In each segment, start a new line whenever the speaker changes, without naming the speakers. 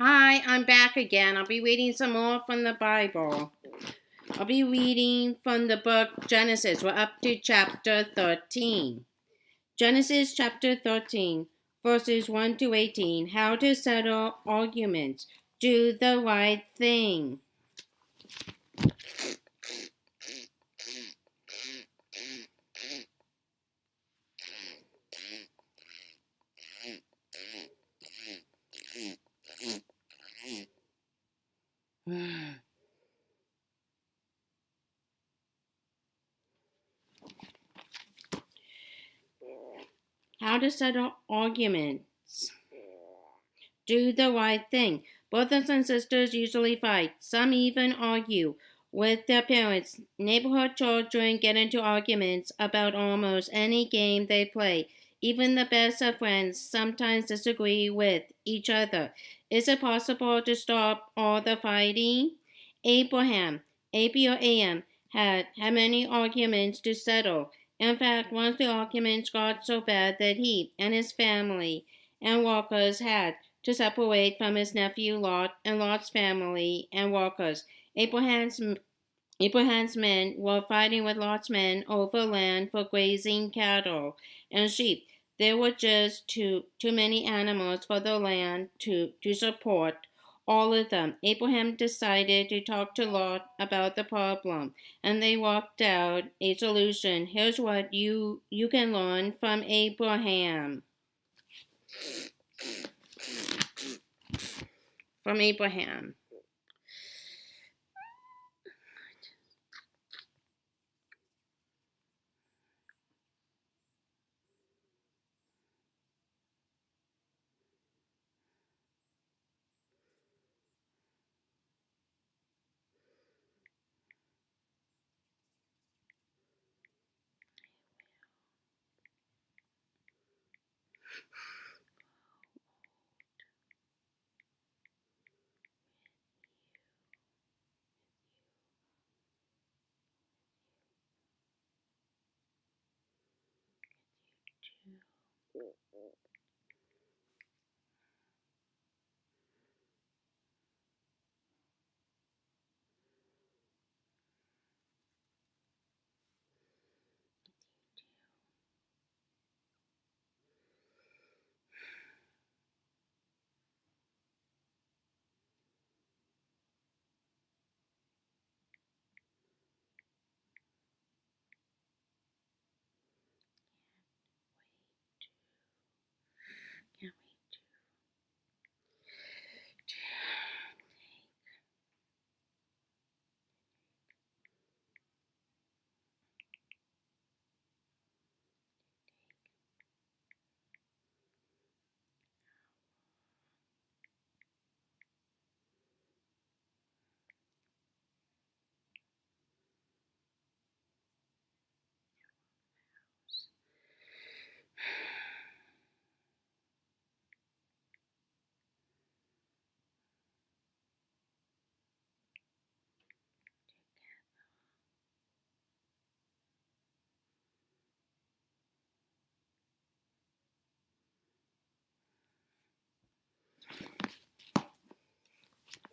Hi, I'm back again. I'll be reading some more from the Bible. I'll be reading from the book Genesis. We're up to chapter 13. Genesis chapter 13, verses 1 to 18. How to settle arguments. Do the right thing. How to settle arguments. Do the right thing. Brothers and sisters usually fight. Some even argue with their parents. Neighborhood children get into arguments about almost any game they play. Even the best of friends sometimes disagree with each other. Is it possible to stop all the fighting? Abraham, Abraham had many arguments to settle. In fact, once the arguments got so bad that he and his family and workers had to separate from his nephew Lot and Lot's family and workers. Abraham's men were fighting with Lot's men over land for grazing cattle and sheep. There were just too many animals for the land to support all of them. Abraham decided to talk to Lot about the problem, and they worked out a solution. Here's what you can learn from Abraham. From Abraham.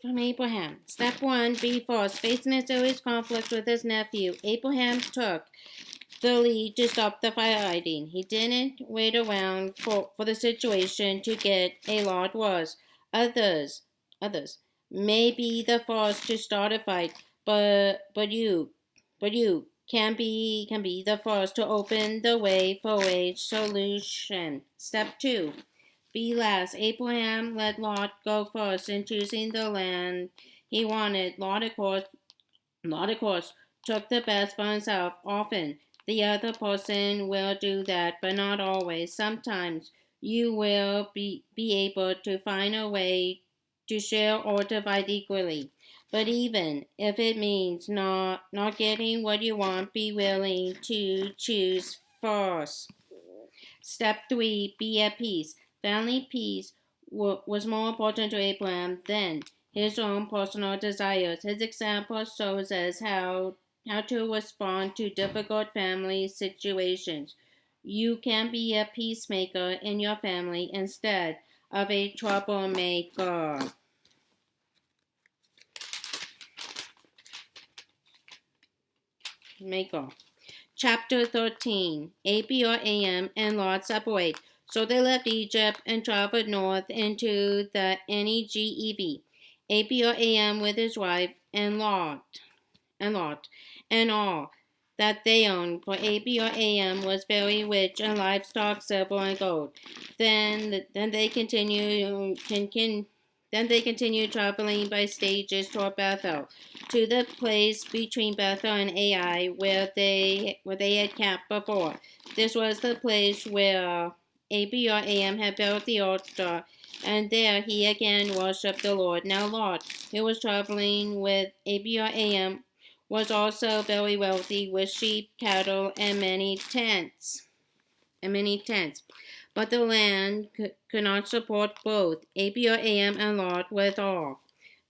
From Abraham. Step 1. Be forced. Facing a serious conflict with his nephew, Abraham took the lead to stop the fighting. He didn't wait around for the situation to get a lot worse. Others may be the first to start a fight, but you can be the first to open the way for a solution. Step 2. Be last. Abraham let Lot go first in choosing the land he wanted. Lot, of course, took the best for himself. Often, the other person will do that, but not always. Sometimes, you will be able to find a way to share or divide equally. But even if it means not getting what you want, be willing to choose first. Step 3. Be at peace. Family peace was more important to Abraham than his own personal desires. His example shows us how to respond to difficult family situations. You can be a peacemaker in your family instead of a troublemaker. Michael. Chapter 13. Abraham and Lot separate. So they left Egypt and traveled north into the Negev. Abraham with his wife and Lot, and all that they owned, for Abraham was very rich in livestock, silver, and gold. Then they continued traveling by stages toward Bethel, to the place between Bethel and Ai, where they had camped before. This was the place where Abraham had built the altar, and there he again worshipped the Lord. Now Lot, who was traveling with Abraham, was also very wealthy, with sheep, cattle, and many tents. But the land could not support both Abraham and Lot with all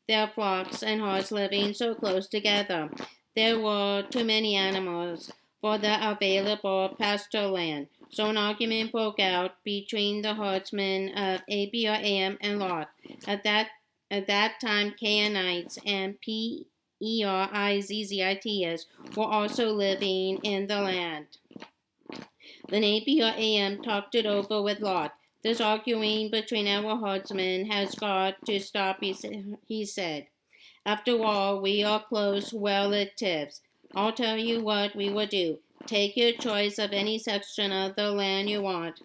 their flocks and herds living so close together. There were too many animals for the available pasture land. So an argument broke out between the herdsmen of Abraham and Lot. At that time, Canaanites and Perizzitians were also living in the land. Then Abraham talked it over with Lot. This arguing between our herdsmen has got to stop, he said. After all, we are close relatives. I'll tell you what we will do. Take your choice of any section of the land you want,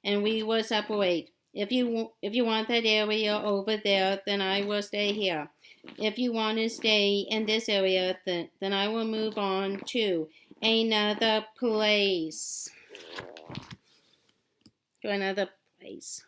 and we will separate. If you want that area over there, then I will stay here. If you want to stay in this area, then I will move on to another place. To another place.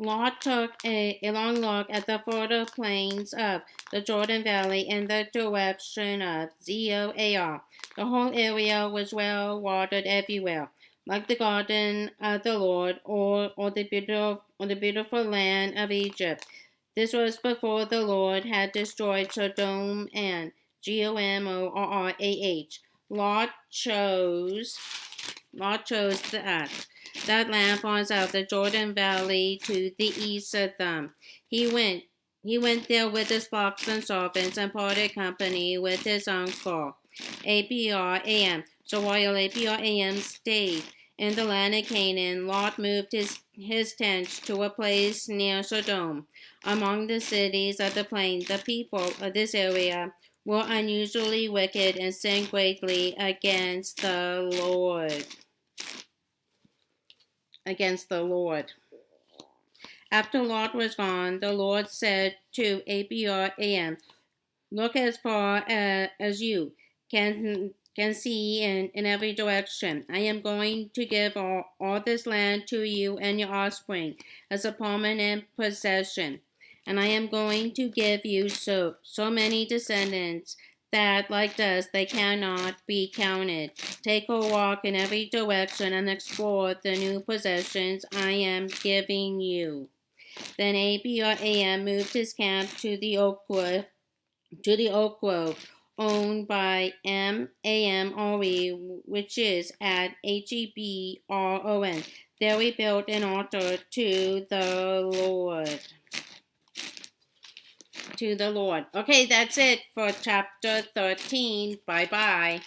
Lot took a long look at the fertile plains of the Jordan Valley in the direction of Zoar. The whole area was well watered everywhere, like the garden of the Lord or the beautiful land of Egypt. This was before the Lord had destroyed Sodom and Gomorrah. Lot chose that land far south, the Jordan Valley, to the east of them. He went there with his flocks and servants and parted company with his uncle Abraham. So while Abraham stayed in the land of Canaan, Lot moved his tents to a place near Sodom. Among the cities of the plain, the people of this area were unusually wicked and sinned greatly against the Lord. After Lot was gone, the Lord said to Abraham, "Look as far as you can see in every direction. I am going to give all this land to you and your offspring as a permanent possession. And I am going to give you so many descendants that, like dust, they cannot be counted. Take a walk in every direction and explore the new possessions I am giving you." Then Abraham moved his camp to the oak grove owned by Mamre, which is at Hebron. There he built an altar to the Lord. to the Lord. Okay, that's it for chapter 13. Bye-bye.